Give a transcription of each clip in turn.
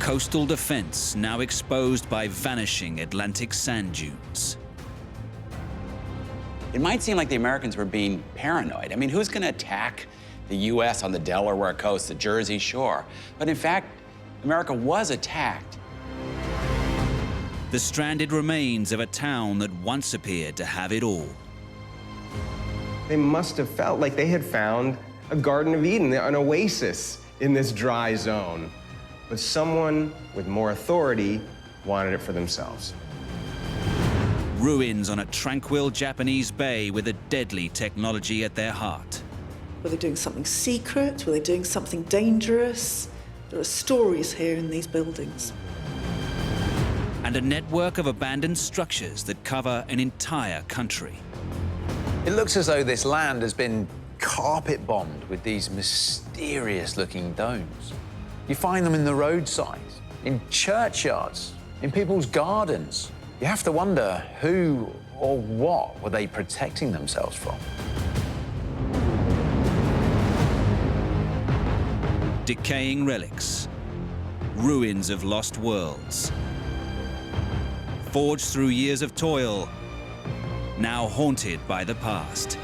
coastal defense now exposed by vanishing Atlantic sand dunes. It might seem like the Americans were being paranoid. I mean, who's going to attack the U.S. on the Delaware coast, the Jersey Shore? But in fact, America was attacked. The stranded remains of a town that once appeared to have it all. They must have felt like they had found a Garden of Eden, an oasis in this dry zone. But someone with more authority wanted it for themselves. Ruins on a tranquil Japanese bay with a deadly technology at their heart. Were they doing something secret? Were they doing something dangerous? There are stories here in these buildings. And a network of abandoned structures that cover an entire country. It looks as though this land has been carpet bombed with these mysterious-looking domes. You find them in the roadsides, in churchyards, in people's gardens. You have to wonder who or what were they protecting themselves from? Decaying relics, ruins of lost worlds. Forged through years of toil, now haunted by the past.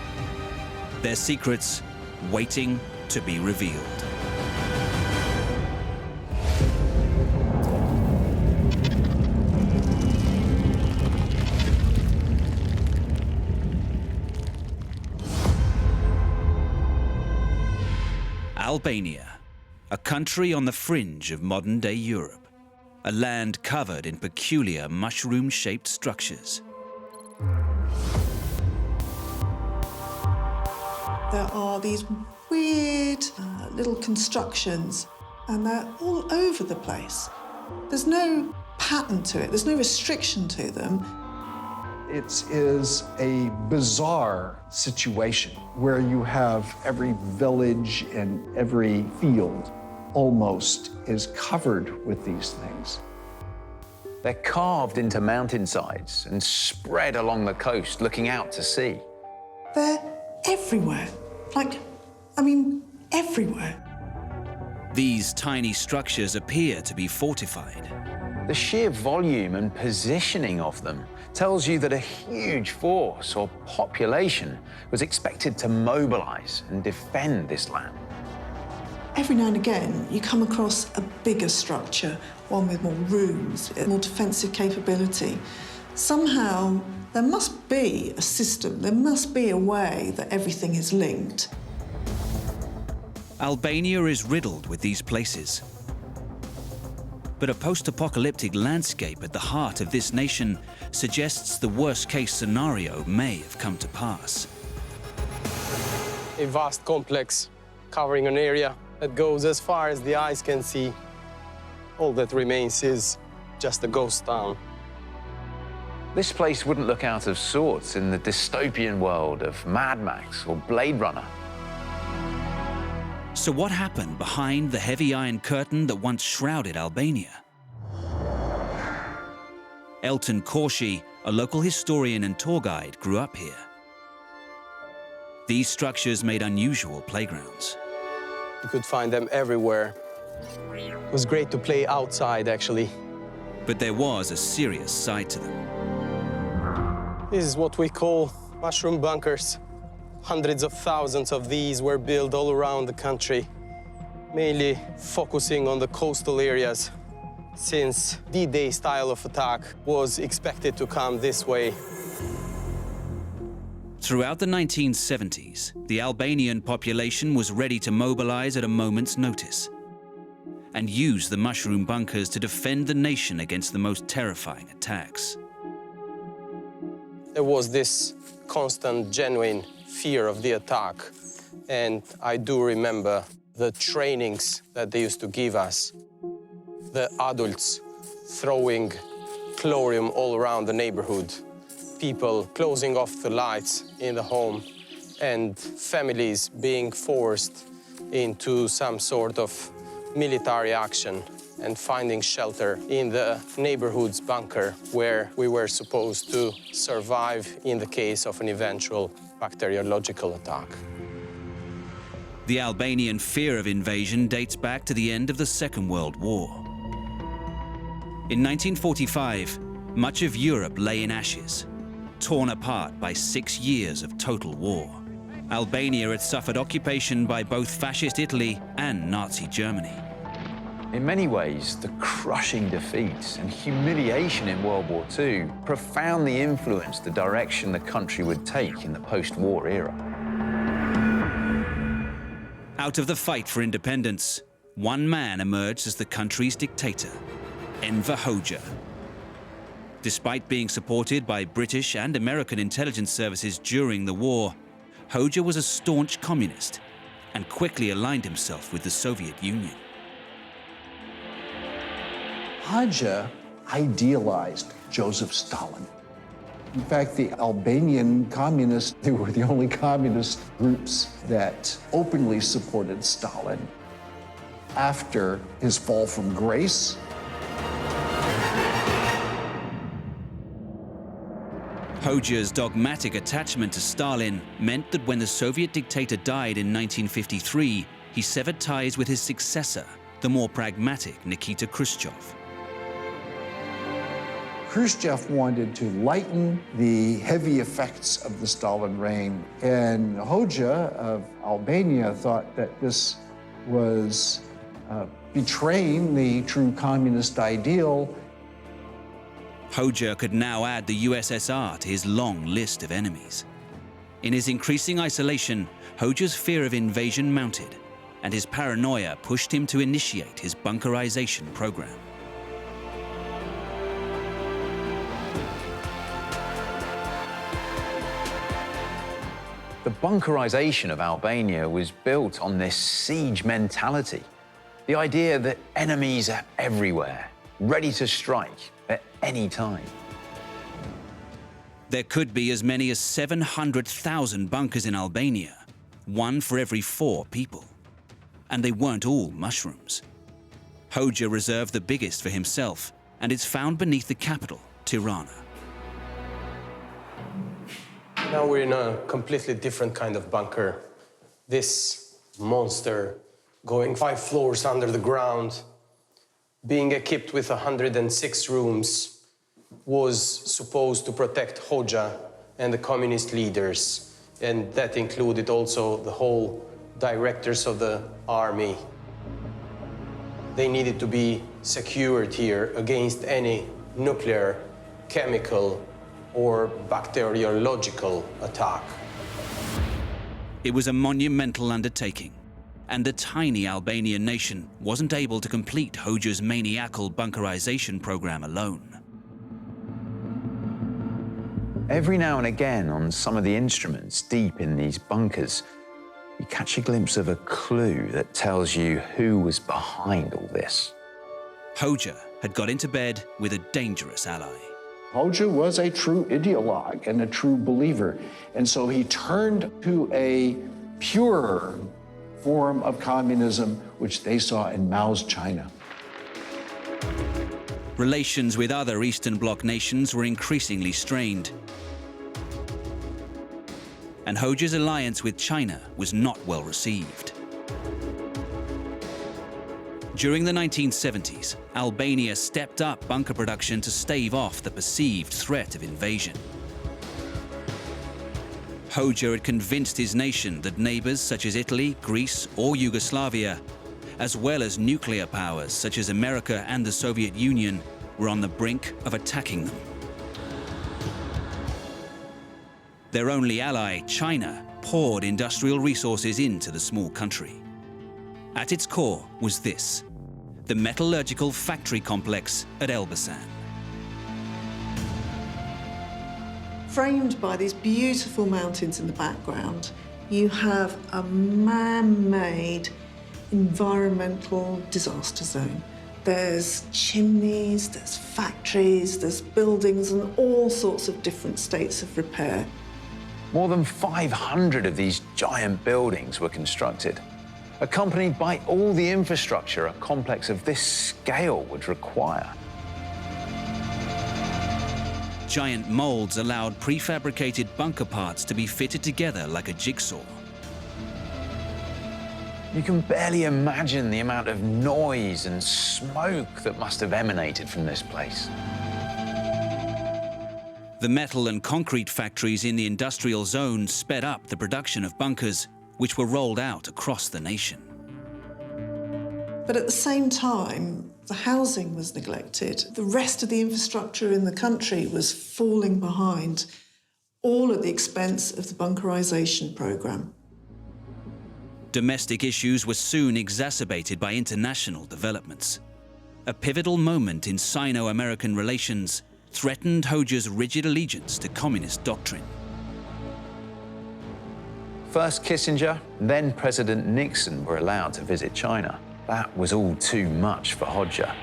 Their secrets waiting to be revealed. Albania, a country on the fringe of modern-day Europe, a land covered in peculiar mushroom-shaped structures. There are these weird little constructions, and they're all over the place. There's no pattern to it, there's no restriction to them. It is a bizarre situation where you have every village and every field almost is covered with these things. They're carved into mountainsides and spread along the coast, looking out to sea. They're everywhere. Everywhere. These tiny structures appear to be fortified. The sheer volume and positioning of them tells you that a huge force or population was expected to mobilize and defend this land. Every now and again, you come across a bigger structure, one with more rooms, more defensive capability. Somehow, there must be a system, there must be a way that everything is linked. Albania is riddled with these places. But a post-apocalyptic landscape at the heart of this nation suggests the worst-case scenario may have come to pass. A vast complex covering an area that goes as far as the eyes can see. All that remains is just a ghost town. This place wouldn't look out of sorts in the dystopian world of Mad Max or Blade Runner. So what happened behind the heavy iron curtain that once shrouded Albania? Elton Corshi, a local historian and tour guide, grew up here. These structures made unusual playgrounds. You could find them everywhere. It was great to play outside, actually. But there was a serious side to them. This is what we call mushroom bunkers. Hundreds of thousands of these were built all around the country, mainly focusing on the coastal areas, since D-Day style of attack was expected to come this way. Throughout the 1970s, the Albanian population was ready to mobilize at a moment's notice and use the mushroom bunkers to defend the nation against the most terrifying attacks. There was this constant, genuine fear of the attack, and I do remember the trainings that they used to give us. The adults throwing chlorium all around the neighborhood, people closing off the lights in the home, and families being forced into some sort of military action and finding shelter in the neighborhood's bunker where we were supposed to survive in the case of an eventual bacteriological attack. The Albanian fear of invasion dates back to the end of the Second World War. In 1945, much of Europe lay in ashes, torn apart by 6 years of total war. Albania had suffered occupation by both fascist Italy and Nazi Germany. In many ways, the crushing defeats and humiliation in World War II profoundly influenced the direction the country would take in the post-war era. Out of the fight for independence, one man emerged as the country's dictator, Enver Hoxha. Despite being supported by British and American intelligence services during the war, Hoxha was a staunch communist and quickly aligned himself with the Soviet Union. Hoxha idealized Joseph Stalin. In fact, the Albanian communists, they were the only communist groups that openly supported Stalin. After his fall from grace, Hoxha's dogmatic attachment to Stalin meant that when the Soviet dictator died in 1953, he severed ties with his successor, the more pragmatic Nikita Khrushchev. Khrushchev wanted to lighten the heavy effects of the Stalin reign, and Hoxha of Albania thought that this was betraying the true communist ideal. Hoxha could now add the USSR to his long list of enemies. In his increasing isolation, Hoxha's fear of invasion mounted, and his paranoia pushed him to initiate his bunkerization program. The bunkerization of Albania was built on this siege mentality. The idea that enemies are everywhere, ready to strike at any time. There could be as many as 700,000 bunkers in Albania, one for every 4 people. And they weren't all mushrooms. Hoxha reserved the biggest for himself, and it's found beneath the capital, Tirana. Now we're in a completely different kind of bunker. This monster going 5 floors under the ground, being equipped with 106 rooms, was supposed to protect Hoxha and the communist leaders. And that included also the whole directors of the army. They needed to be secured here against any nuclear, chemical, or bacteriological attack. It was a monumental undertaking, and the tiny Albanian nation wasn't able to complete Hoxha's maniacal bunkerization program alone. Every now and again, on some of the instruments deep in these bunkers, you catch a glimpse of a clue that tells you who was behind all this. Hoxha had got into bed with a dangerous ally. Hoxha was a true ideologue and a true believer, and so he turned to a purer form of communism, which they saw in Mao's China. Relations with other Eastern Bloc nations were increasingly strained, and Hoxha's alliance with China was not well received. During the 1970s, Albania stepped up bunker production to stave off the perceived threat of invasion. Hoxha had convinced his nation that neighbors such as Italy, Greece, or Yugoslavia, as well as nuclear powers such as America and the Soviet Union, were on the brink of attacking them. Their only ally, China, poured industrial resources into the small country. At its core was this: the metallurgical factory complex at Elbasan. Framed by these beautiful mountains in the background, you have a man-made environmental disaster zone. There's chimneys, there's factories, there's buildings and all sorts of different states of repair. More than 500 of these giant buildings were constructed, accompanied by all the infrastructure a complex of this scale would require. Giant molds allowed prefabricated bunker parts to be fitted together like a jigsaw. You can barely imagine the amount of noise and smoke that must have emanated from this place. The metal and concrete factories in the industrial zone sped up the production of bunkers, which were rolled out across the nation. But at the same time, the housing was neglected. The rest of the infrastructure in the country was falling behind, all at the expense of the bunkerization program. Domestic issues were soon exacerbated by international developments. A pivotal moment in Sino-American relations threatened Hoxha's rigid allegiance to communist doctrine. First Kissinger, then President Nixon were allowed to visit China. That was all too much for Hoxha,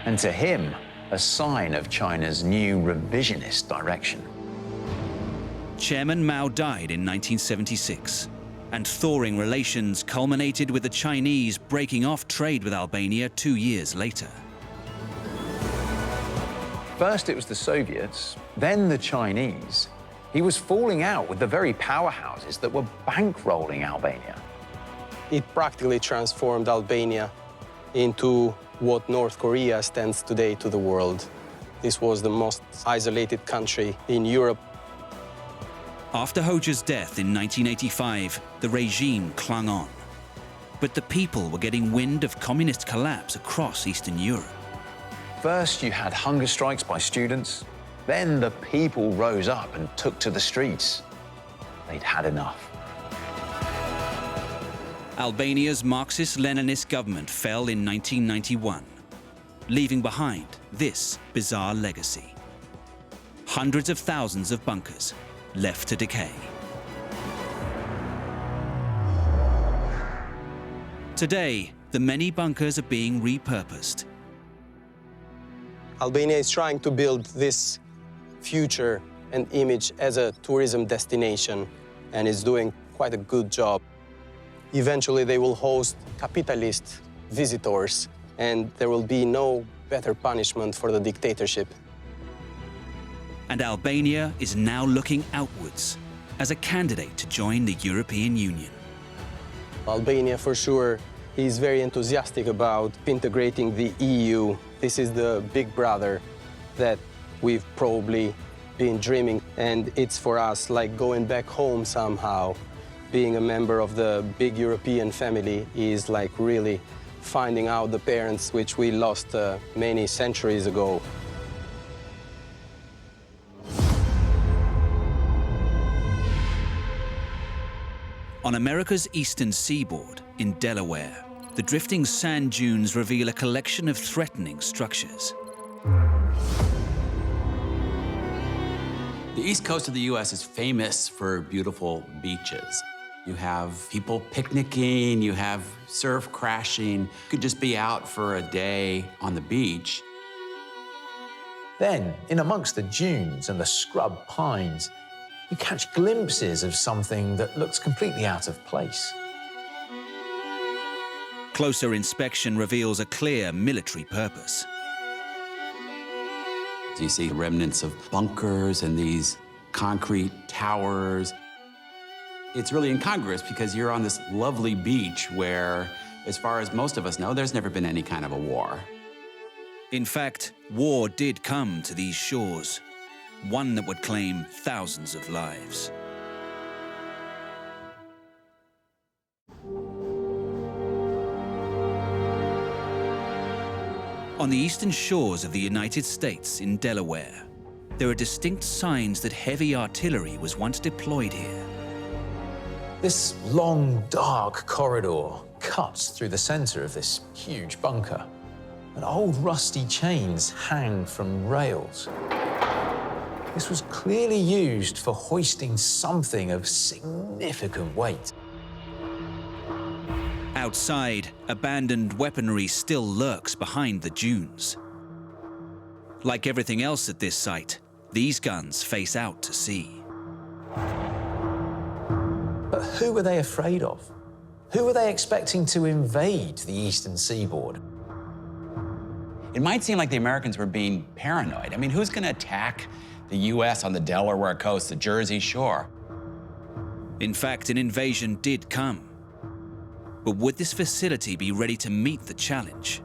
and to him, a sign of China's new revisionist direction. Chairman Mao died in 1976, and thawing relations culminated with the Chinese breaking off trade with Albania 2 years later. First it was the Soviets, then the Chinese. He was falling out with the very powerhouses that were bankrolling Albania. It practically transformed Albania into what North Korea stands today to the world. This was the most isolated country in Europe. After Hoxha's death in 1985, the regime clung on. But the people were getting wind of communist collapse across Eastern Europe. First you had hunger strikes by students, then the people rose up and took to the streets. They'd had enough. Albania's Marxist-Leninist government fell in 1991, leaving behind this bizarre legacy. Hundreds of thousands of bunkers left to decay. Today, the many bunkers are being repurposed. Albania is trying to build this future and image as a tourism destination, and is doing quite a good job. Eventually, they will host capitalist visitors, and there will be no better punishment for the dictatorship. And Albania is now looking outwards as a candidate to join the European Union. Albania, for sure, is very enthusiastic about integrating the EU. This is the big brother that we've probably been dreaming, and it's for us like going back home somehow. Being a member of the big European family is like really finding out the parents which we lost many centuries ago. On America's eastern seaboard, in Delaware, the drifting sand dunes reveal a collection of threatening structures. The east coast of the U.S. is famous for beautiful beaches. You have people picnicking, you have surf crashing. You could just be out for a day on the beach. Then, in amongst the dunes and the scrub pines, you catch glimpses of something that looks completely out of place. Closer inspection reveals a clear military purpose. You see remnants of bunkers and these concrete towers. It's really incongruous because you're on this lovely beach where, as far as most of us know, there's never been any kind of a war. In fact, war did come to these shores, one that would claim thousands of lives. On the eastern shores of the United States in Delaware, there are distinct signs that heavy artillery was once deployed here. This long, dark corridor cuts through the center of this huge bunker, and old rusty chains hang from rails. This was clearly used for hoisting something of significant weight. Outside, abandoned weaponry still lurks behind the dunes. Like everything else at this site, these guns face out to sea. But who were they afraid of? Who were they expecting to invade the eastern seaboard? It might seem like the Americans were being paranoid. I mean, who's going to attack the U.S. on the Delaware coast, the Jersey Shore? In fact, an invasion did come. But would this facility be ready to meet the challenge?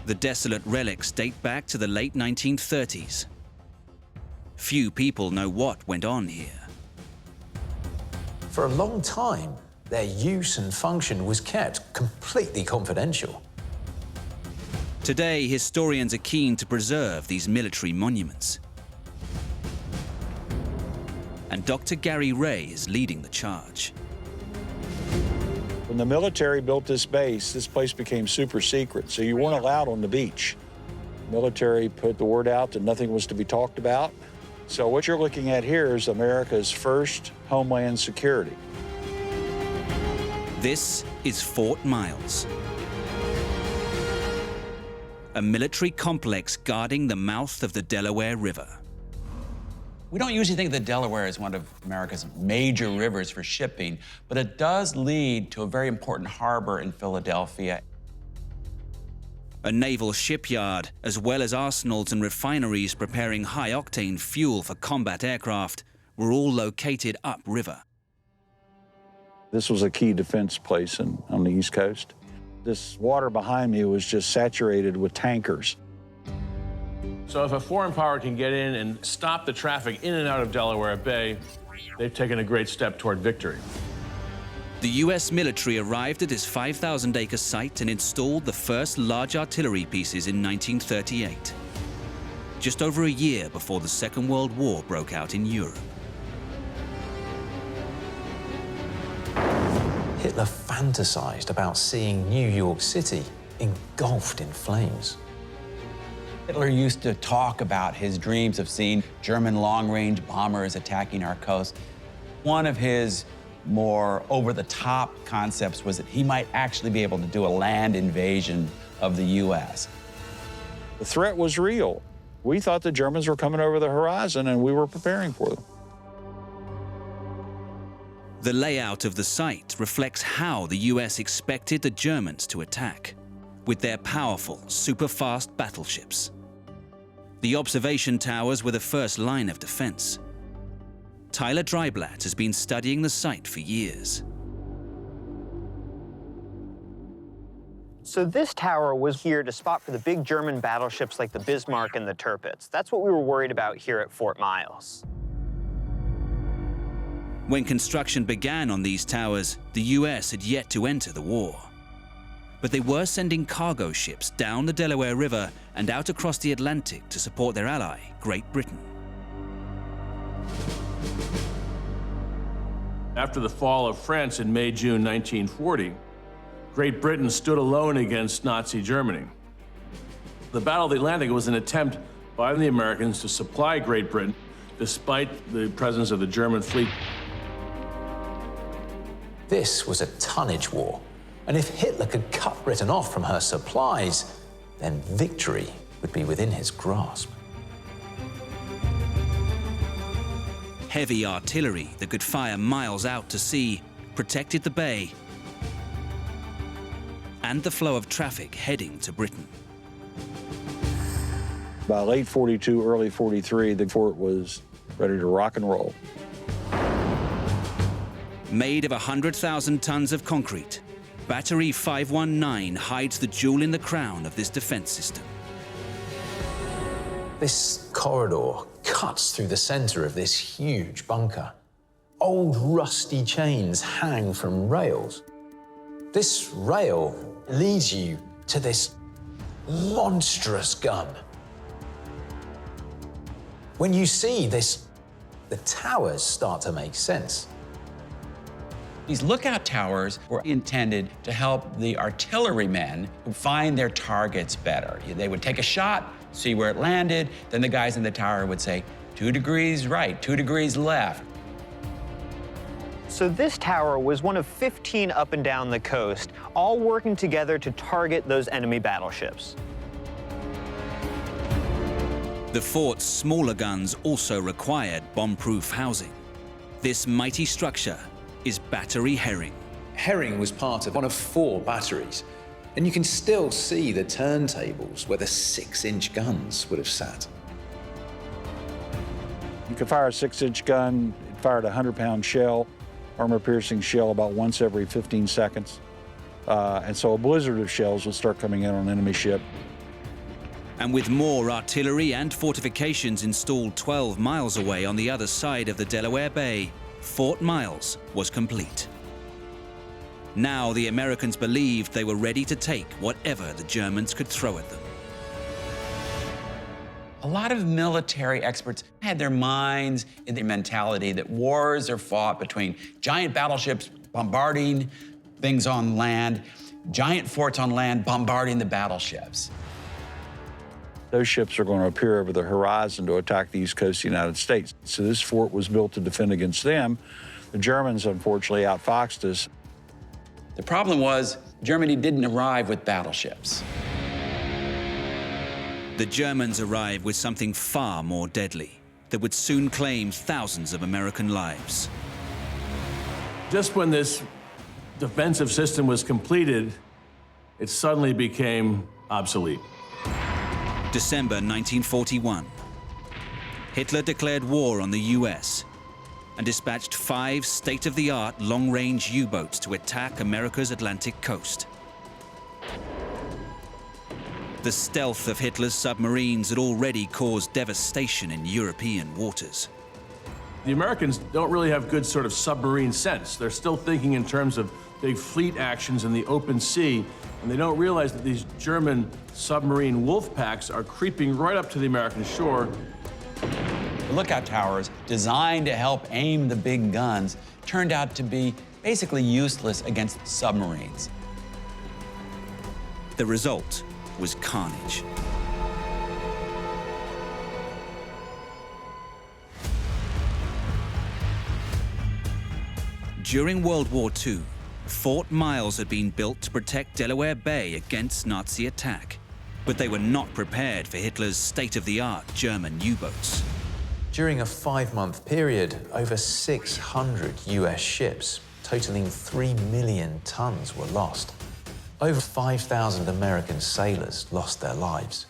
The desolate relics date back to the late 1930s. Few people know what went on here. For a long time, their use and function was kept completely confidential. Today, historians are keen to preserve these military monuments. And Dr. Gary Ray is leading the charge. When the military built this base, this place became super secret, so you weren't allowed on the beach. The military put the word out that nothing was to be talked about. So what you're looking at here is America's first homeland security. This is Fort Miles, a military complex guarding the mouth of the Delaware River. We don't usually think of the Delaware as one of America's major rivers for shipping, but it does lead to a very important harbor in Philadelphia. A naval shipyard, as well as arsenals and refineries preparing high-octane fuel for combat aircraft, were all located upriver. This was a key defense place on the East Coast. This water behind me was just saturated with tankers. So if a foreign power can get in and stop the traffic in and out of Delaware Bay, they've taken a great step toward victory. The US military arrived at this 5,000-acre site and installed the first large artillery pieces in 1938, just over a year before the Second World War broke out in Europe. Hitler fantasized about seeing New York City engulfed in flames. Hitler used to talk about his dreams of seeing German long-range bombers attacking our coast. One of his more over-the-top concepts was that he might actually be able to do a land invasion of the U.S. The threat was real. We thought the Germans were coming over the horizon, and we were preparing for them. The layout of the site reflects how the US expected the Germans to attack, with their powerful, super-fast battleships. The observation towers were the first line of defense. Tyler Dreiblatt has been studying the site for years. So this tower was here to spot for the big German battleships like the Bismarck and the Tirpitz. That's what we were worried about here at Fort Miles. When construction began on these towers, the US had yet to enter the war. But they were sending cargo ships down the Delaware River and out across the Atlantic to support their ally, Great Britain. After the fall of France in May-June 1940, Great Britain stood alone against Nazi Germany. The Battle of the Atlantic was an attempt by the Americans to supply Great Britain despite the presence of the German fleet. This was a tonnage war, and if Hitler could cut Britain off from her supplies, then victory would be within his grasp. Heavy artillery that could fire miles out to sea protected the bay and the flow of traffic heading to Britain. By late 42, early 43, the fort was ready to rock and roll. Made of 100,000 tons of concrete, Battery 519 hides the jewel in the crown of this defense system. This corridor cuts through the center of this huge bunker. Old rusty chains hang from rails. This rail leads you to this monstrous gun. When you see this, the towers start to make sense. These lookout towers were intended to help the artillerymen find their targets better. They would take a shot, see where it landed, then the guys in the tower would say, 2 degrees right, 2 degrees left. So this tower was one of 15 up and down the coast, all working together to target those enemy battleships. The fort's smaller guns also required bomb-proof housing. This mighty structure is Battery Herring. Herring was part of one of 4 batteries, and you can still see the turntables where the 6-inch guns would have sat. You could fire a 6-inch gun, it fired a 100-pound shell. armor-piercing shell about once every 15 seconds. And so a blizzard of shells would start coming in on an enemy ship. And with more artillery and fortifications installed 12 miles away on the other side of the Delaware Bay, Fort Miles was complete. Now the Americans believed they were ready to take whatever the Germans could throw at them. A lot of military experts had their minds in their mentality that wars are fought between giant battleships bombarding things on land, giant forts on land bombarding the battleships. Those ships are going to appear over the horizon to attack the east coast of the United States. So this fort was built to defend against them. The Germans, unfortunately, outfoxed us. The problem was Germany didn't arrive with battleships. The Germans arrived with something far more deadly that would soon claim thousands of American lives. Just when this defensive system was completed, it suddenly became obsolete. December 1941. Hitler declared war on the US and dispatched 5 state-of-the-art long-range U-boats to attack America's Atlantic coast. The stealth of Hitler's submarines had already caused devastation in European waters. The Americans don't really have good sort of submarine sense. They're still thinking in terms of big fleet actions in the open sea, and they don't realize that these German submarine wolf packs are creeping right up to the American shore. The lookout towers, designed to help aim the big guns, turned out to be basically useless against submarines. The result was carnage. During World War II, Fort Miles had been built to protect Delaware Bay against Nazi attack, but they were not prepared for Hitler's state-of-the-art German U-boats. During a 5-month period, over 600 US ships, totaling 3 million tons, were lost. Over 5,000 American sailors lost their lives.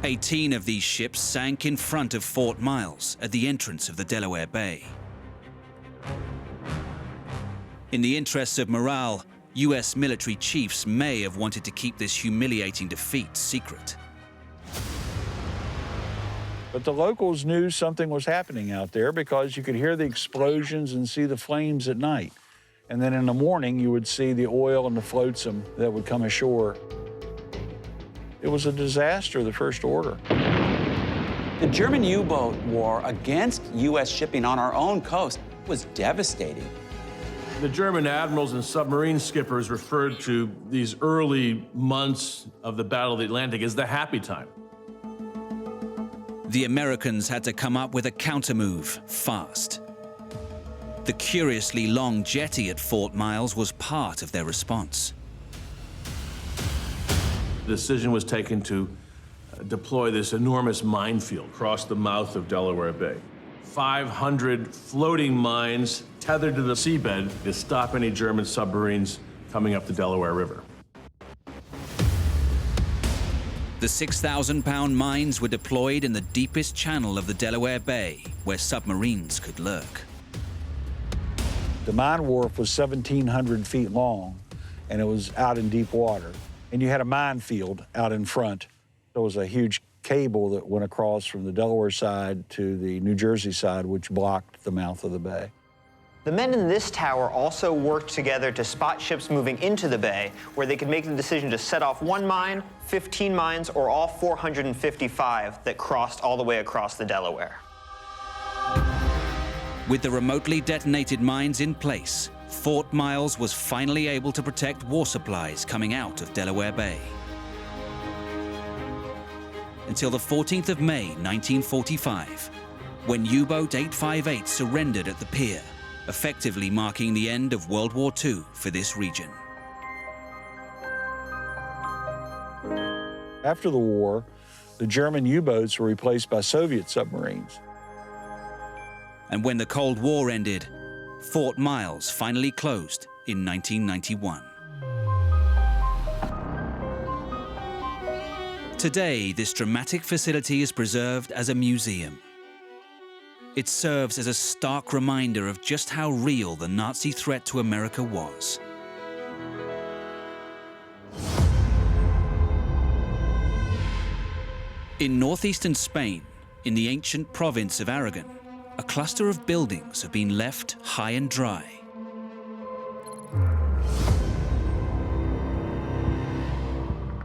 18 of these ships sank in front of Fort Miles at the entrance of the Delaware Bay. In the interests of morale, US military chiefs may have wanted to keep this humiliating defeat secret. But the locals knew something was happening out there because you could hear the explosions and see the flames at night. And then in the morning, you would see the oil and the flotsam that would come ashore. It was a disaster, the first order. The German U-boat war against US shipping on our own coast was devastating. The German admirals and submarine skippers referred to these early months of the Battle of the Atlantic as the happy time. The Americans had to come up with a countermove fast. The curiously long jetty at Fort Miles was part of their response. The decision was taken to deploy this enormous minefield across the mouth of Delaware Bay. 500 floating mines tethered to the seabed to stop any German submarines coming up the Delaware River. The 6,000-pound mines were deployed in the deepest channel of the Delaware Bay, where submarines could lurk. The mine wharf was 1,700 feet long, and it was out in deep water. And you had a minefield out in front. There was a huge cable that went across from the Delaware side to the New Jersey side, which blocked the mouth of the bay. The men in this tower also worked together to spot ships moving into the bay, where they could make the decision to set off 1 mine, 15 mines, or all 455 that crossed all the way across the Delaware. With the remotely detonated mines in place, Fort Miles was finally able to protect war supplies coming out of Delaware Bay. Until the 14th of May, 1945, when U-boat 858 surrendered at the pier, effectively marking the end of World War II for this region. After the war, the German U-boats were replaced by Soviet submarines. And when the Cold War ended, Fort Miles finally closed in 1991. Today, this dramatic facility is preserved as a museum. It serves as a stark reminder of just how real the Nazi threat to America was. In northeastern Spain, in the ancient province of Aragon, a cluster of buildings have been left high and dry.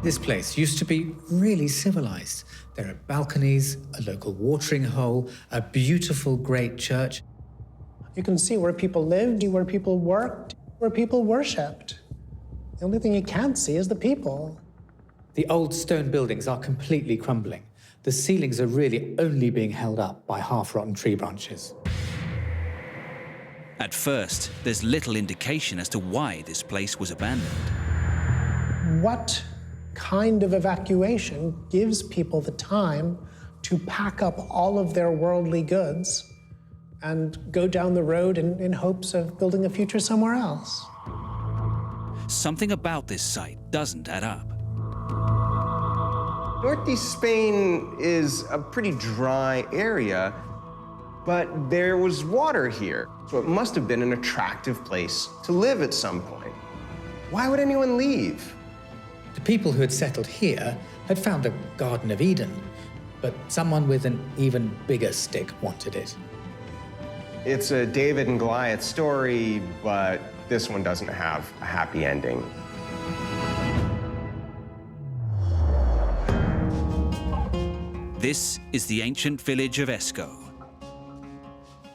This place used to be really civilized. There are balconies, a local watering hole, a beautiful great church. You can see where people lived, where people worked, where people worshipped. The only thing you can't see is the people. The old stone buildings are completely crumbling. The ceilings are really only being held up by half-rotten tree branches. At first, there's little indication as to why this place was abandoned. What kind of evacuation gives people the time to pack up all of their worldly goods and go down the road in hopes of building a future somewhere else? Something about this site doesn't add up. Northeast Spain is a pretty dry area, but there was water here, so it must have been an attractive place to live at some point. Why would anyone leave? The people who had settled here had found a Garden of Eden, but someone with an even bigger stick wanted it. It's a David and Goliath story, but this one doesn't have a happy ending. This is the ancient village of Esco.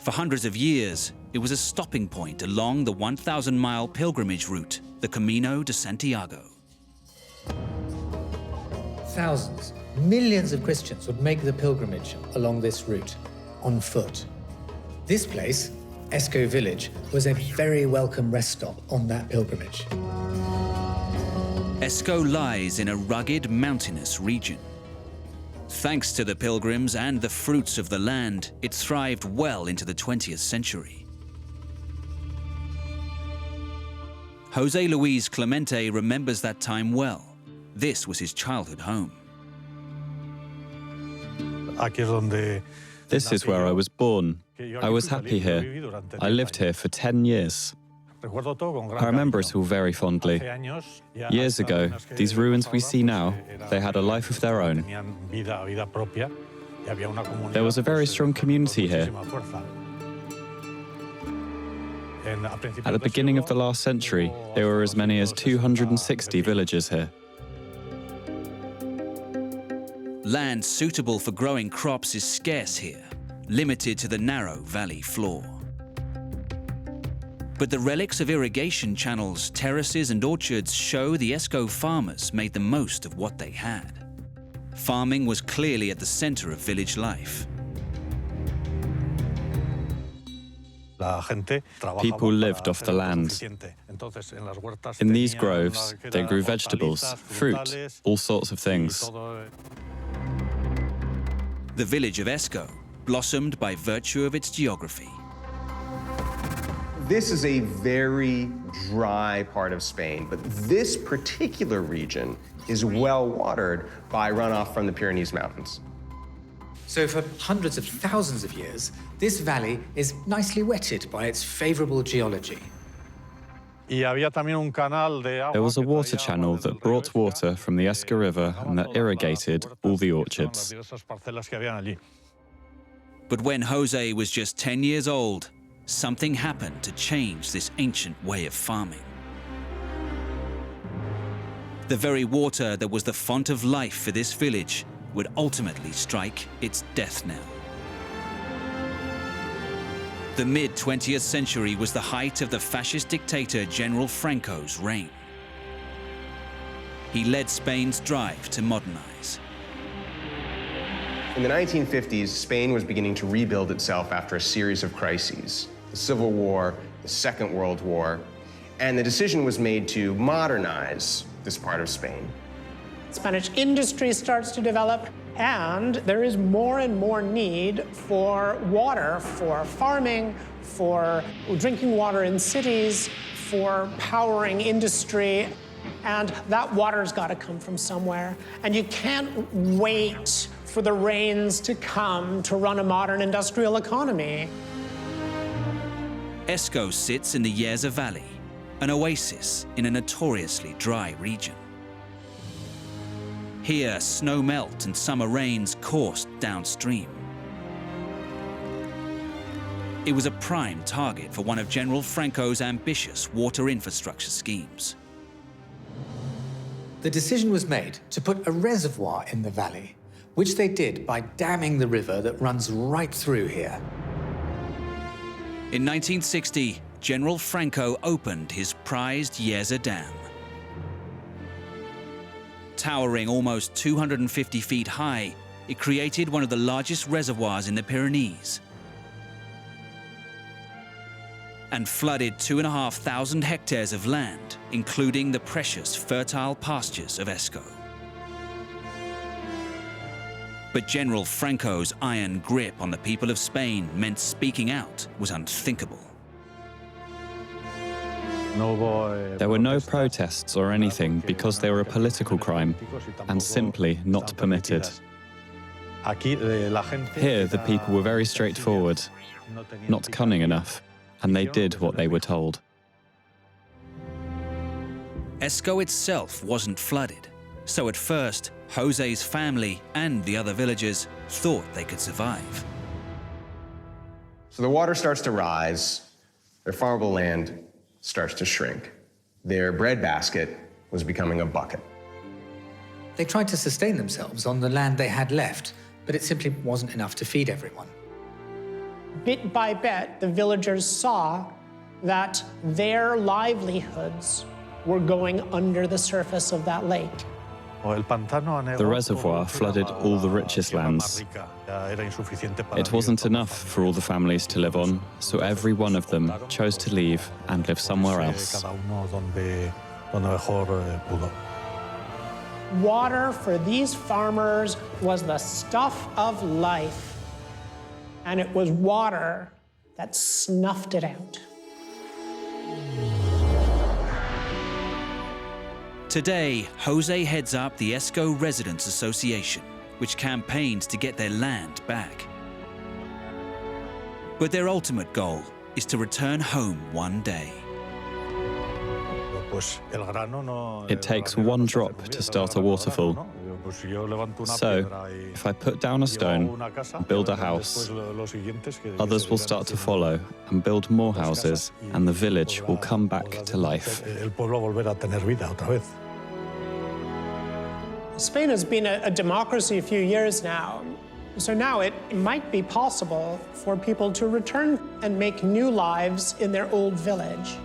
For hundreds of years, it was a stopping point along the 1,000-mile pilgrimage route, the Camino de Santiago. Thousands, millions of Christians would make the pilgrimage along this route, on foot. This place, Esco village, was a very welcome rest stop on that pilgrimage. Esco lies in a rugged, mountainous region. Thanks to the pilgrims and the fruits of the land, it thrived well into the 20th century. Jose Luis Clemente remembers that time well. This was his childhood home. This is where I was born. I was happy here. I lived here for 10 years. I remember it all very fondly. Years ago, these ruins we see now, they had a life of their own. There was a very strong community here. At the beginning of the last century, there were as many as 260 villages here. Land suitable for growing crops is scarce here, limited to the narrow valley floor. But the relics of irrigation channels, terraces and orchards show the Esco farmers made the most of what they had. Farming was clearly at the center of village life. People lived off the land. In these groves, they grew vegetables, fruit, all sorts of things. The village of Esco blossomed by virtue of its geography. This is a very dry part of Spain, but this particular region is well watered by runoff from the Pyrenees Mountains. So for hundreds of thousands of years, this valley is nicely wetted by its favorable geology. There was a water channel that brought water from the Esco River and that irrigated all the orchards. But when Jose was just 10 years old, something happened to change this ancient way of farming. The very water that was the font of life for this village would ultimately strike its death knell. The mid-20th century was the height of the fascist dictator General Franco's reign. He led Spain's drive to modernize. In the 1950s, Spain was beginning to rebuild itself after a series of crises: the Civil War, the Second World War, and the decision was made to modernize this part of Spain. Spanish industry starts to develop, and there is more and more need for water, for farming, for drinking water in cities, for powering industry, and that water's got to come from somewhere. And you can't wait for the rains to come to run a modern industrial economy. Esco sits in the Jeser Valley, an oasis in a notoriously dry region. Here, snow melt and summer rains coursed downstream. It was a prime target for one of General Franco's ambitious water infrastructure schemes. The decision was made to put a reservoir in the valley, which they did by damming the river that runs right through here. In 1960, General Franco opened his prized Jeser Dam. Towering almost 250 feet high, it created one of the largest reservoirs in the Pyrenees and flooded 2,500 hectares of land, including the precious fertile pastures of Esco. But General Franco's iron grip on the people of Spain meant speaking out was unthinkable. There were no protests or anything because they were a political crime and simply not permitted. Here, the people were very straightforward, not cunning enough, and they did what they were told. Esco itself wasn't flooded, so at first, Jose's family and the other villagers thought they could survive. So the water starts to rise, their farmable land starts to shrink. Their breadbasket was becoming a bucket. They tried to sustain themselves on the land they had left, but it simply wasn't enough to feed everyone. Bit by bit, the villagers saw that their livelihoods were going under the surface of that lake. The reservoir flooded all the richest lands. It wasn't enough for all the families to live on, so every one of them chose to leave and live somewhere else. Water for these farmers was the stuff of life, and it was water that snuffed it out. Today, Jose heads up the Esco Residents Association, which campaigns to get their land back. But their ultimate goal is to return home one day. It takes one drop to start a waterfall. So, if I put down a stone, build a house, others will start to follow and build more houses, and the village will come back to life. Spain has been a democracy a few years now, so now it might be possible for people to return and make new lives in their old village.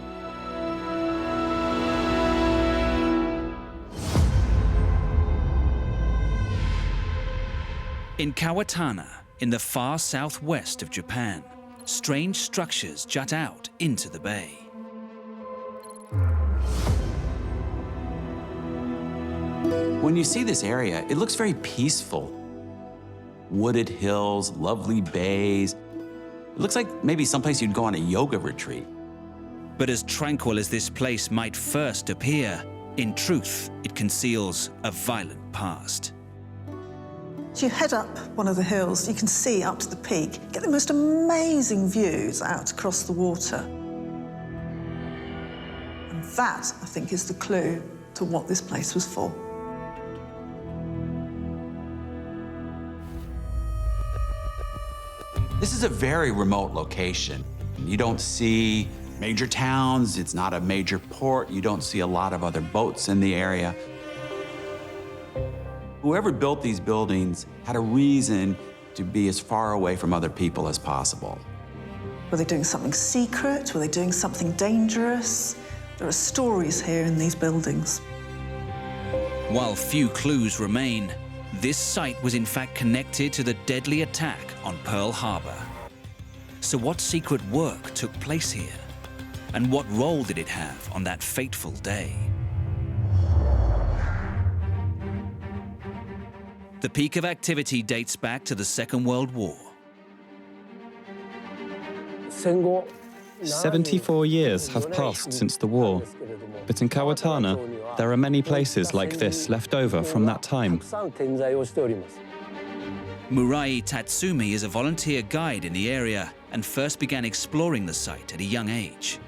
In Kawatana, in the far southwest of Japan, strange structures jut out into the bay. When you see this area, it looks very peaceful. Wooded hills, lovely bays. It looks like maybe someplace you'd go on a yoga retreat. But as tranquil as this place might first appear, in truth, it conceals a violent past. As you head up one of the hills, you can see up to the peak, get the most amazing views out across the water. And that, I think, is the clue to what this place was for. This is a very remote location. You don't see major towns, it's not a major port, you don't see a lot of other boats in the area. Whoever built these buildings had a reason to be as far away from other people as possible. Were they doing something secret? Were they doing something dangerous? There are stories here in these buildings. While few clues remain, this site was in fact connected to the deadly attack on Pearl Harbor. So what secret work took place here? And what role did it have on that fateful day? The peak of activity dates back to the Second World War. 74 years have passed since the war, but in Kawatana, there are many places like this left over from that time. Murai Tatsumi is a volunteer guide in the area and first began exploring the site at a young age.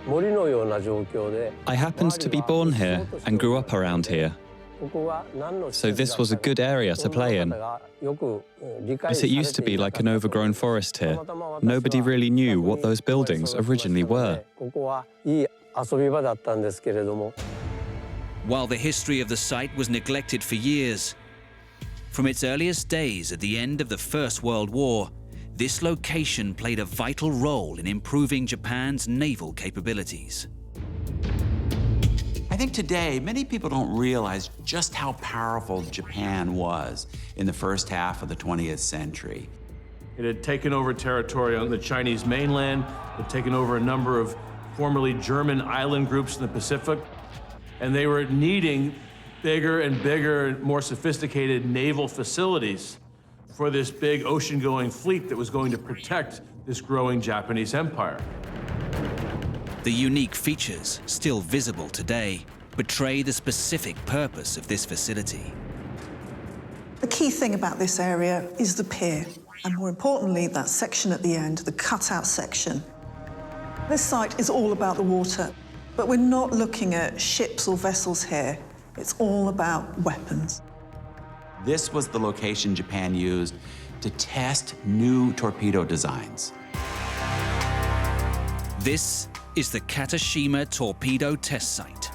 I happened to be born here and grew up around here, so this was a good area to play in. But it used to be like an overgrown forest here. Nobody really knew what those buildings originally were. While the history of the site was neglected for years, from its earliest days at the end of the First World War, this location played a vital role in improving Japan's naval capabilities. I think today, many people don't realize just how powerful Japan was in the first half of the 20th century. It had taken over territory on the Chinese mainland, it had taken over a number of formerly German island groups in the Pacific, and they were needing bigger and bigger, more sophisticated naval facilities for this big ocean-going fleet that was going to protect this growing Japanese empire. The unique features, still visible today, betray the specific purpose of this facility. The key thing about this area is the pier, and more importantly, that section at the end, the cutout section. This site is all about the water, but we're not looking at ships or vessels here. It's all about weapons. This was the location Japan used to test new torpedo designs. This is the Katashima torpedo test site.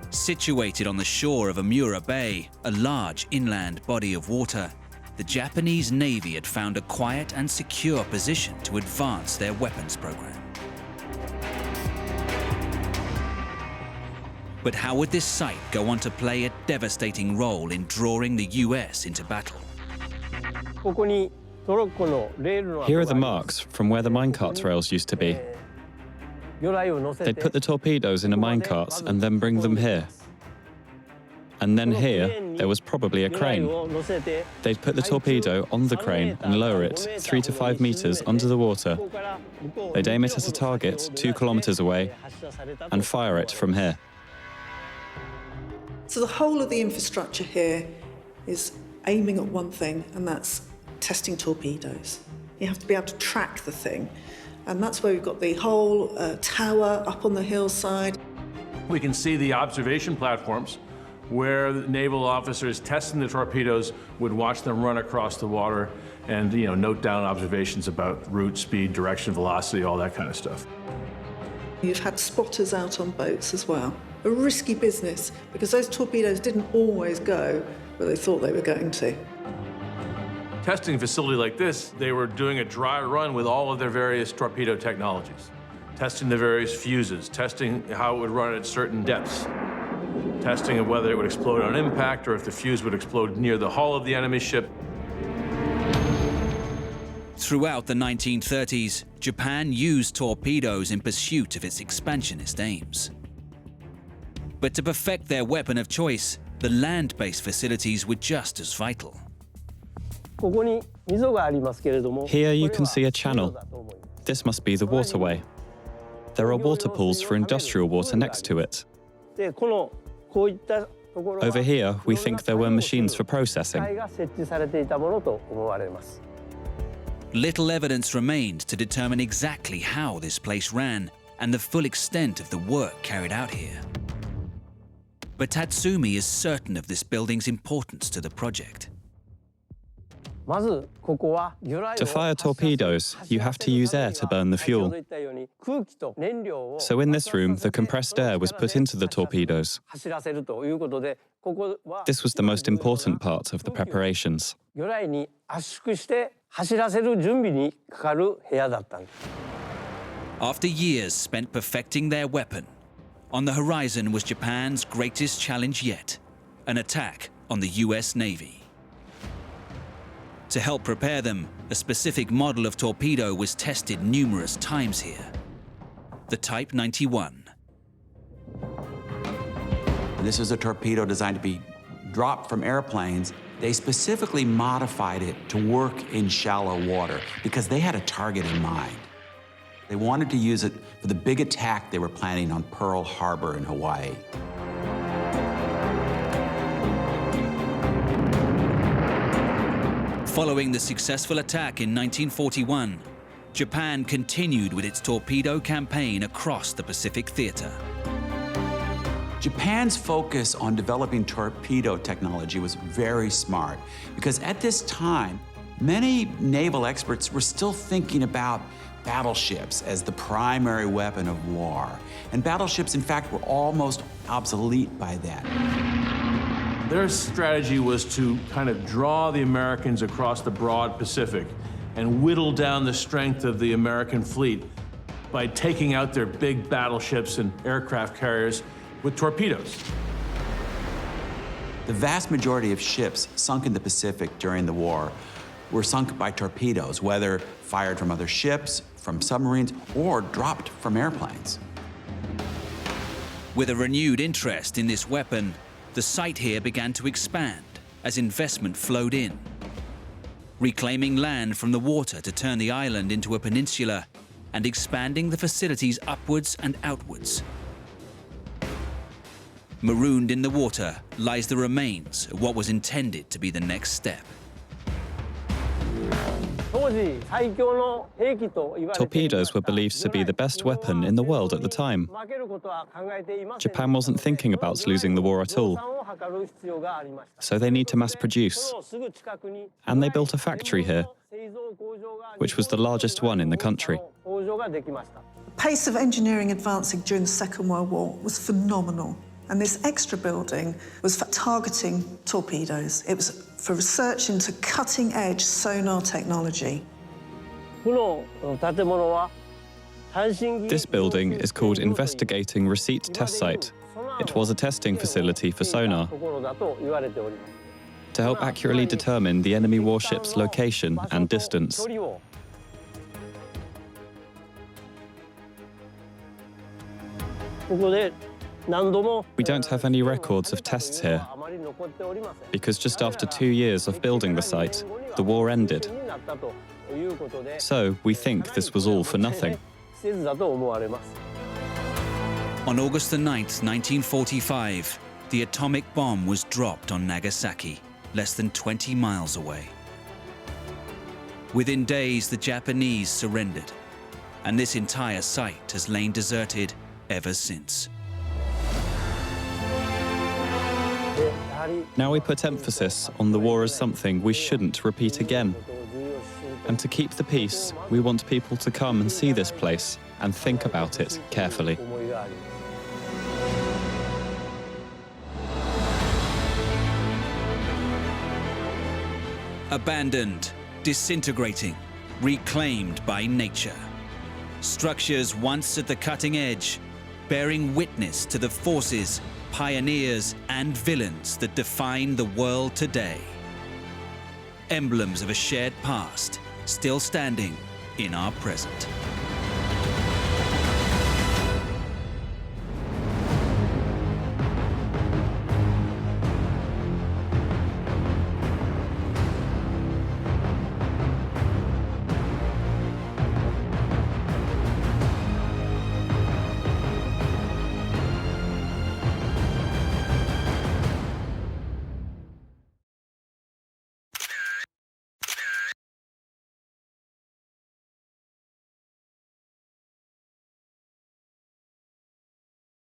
Situated on the shore of Amura Bay, a large inland body of water, the Japanese Navy had found a quiet and secure position to advance their weapons program. But how would this site go on to play a devastating role in drawing the US into battle? Here are the marks from where the minecart rails used to be. They'd put the torpedoes in a minecart and then bring them here. And then here, there was probably a crane. They'd put the torpedo on the crane and lower it 3 to 5 meters under the water. They'd aim it at a target 2 kilometers away and fire it from here. So the whole of the infrastructure here is aiming at one thing, and that's testing torpedoes. You have to be able to track the thing. And that's where we've got the whole tower up on the hillside. We can see the observation platforms where the naval officers testing the torpedoes would watch them run across the water and note down observations about route, speed, direction, velocity, all that kind of stuff. You've had spotters out on boats as well. A risky business, because those torpedoes didn't always go where they thought they were going to. Testing a facility like this, they were doing a dry run with all of their various torpedo technologies, testing the various fuses, testing how it would run at certain depths, testing of whether it would explode on impact or if the fuse would explode near the hull of the enemy ship. Throughout the 1930s, Japan used torpedoes in pursuit of its expansionist aims. But to perfect their weapon of choice, the land-based facilities were just as vital. Here you can see a channel. This must be the waterway. There are water pools for industrial water next to it. Over here, we think there were machines for processing. Little evidence remained to determine exactly how this place ran and the full extent of the work carried out here. But Tatsumi is certain of this building's importance to the project. To fire torpedoes, you have to use air to burn the fuel. So in this room, the compressed air was put into the torpedoes. This was the most important part of the preparations. After years spent perfecting their weapon, on the horizon was Japan's greatest challenge yet, an attack on the US Navy. To help prepare them, a specific model of torpedo was tested numerous times here, the Type 91. This was a torpedo designed to be dropped from airplanes. They specifically modified it to work in shallow water because they had a target in mind. They wanted to use it for the big attack they were planning on Pearl Harbor in Hawaii. Following the successful attack in 1941, Japan continued with its torpedo campaign across the Pacific Theater. Japan's focus on developing torpedo technology was very smart because at this time, many naval experts were still thinking about battleships as the primary weapon of war. And battleships, in fact, were almost obsolete by then. Their strategy was to kind of draw the Americans across the broad Pacific and whittle down the strength of the American fleet by taking out their big battleships and aircraft carriers with torpedoes. The vast majority of ships sunk in the Pacific during the war were sunk by torpedoes, whether fired from other ships, from submarines, or dropped from airplanes. With a renewed interest in this weapon, the site here began to expand as investment flowed in. Reclaiming land from the water to turn the island into a peninsula and expanding the facilities upwards and outwards. Marooned in the water lies the remains of what was intended to be the next step. Torpedoes were believed to be the best weapon in the world at the time. Japan wasn't thinking about losing the war at all, so they need to mass produce. And they built a factory here, which was the largest one in the country. The pace of engineering advancing during the Second World War was phenomenal. And this extra building was for targeting torpedoes. It was for research into cutting-edge sonar technology. This building is called Investigating Receipt Test Site. It was a testing facility for sonar to help accurately determine the enemy warship's location and distance. We don't have any records of tests here, because just after 2 years of building the site, the war ended. So we think this was all for nothing. On August the 9th, 1945, the atomic bomb was dropped on Nagasaki, less than 20 miles away. Within days, the Japanese surrendered, and this entire site has lain deserted ever since. Now we put emphasis on the war as something we shouldn't repeat again. And to keep the peace, we want people to come and see this place and think about it carefully. Abandoned, disintegrating, reclaimed by nature. Structures once at the cutting edge, bearing witness to the forces, pioneers, and villains that define the world today. Emblems of a shared past, still standing in our present.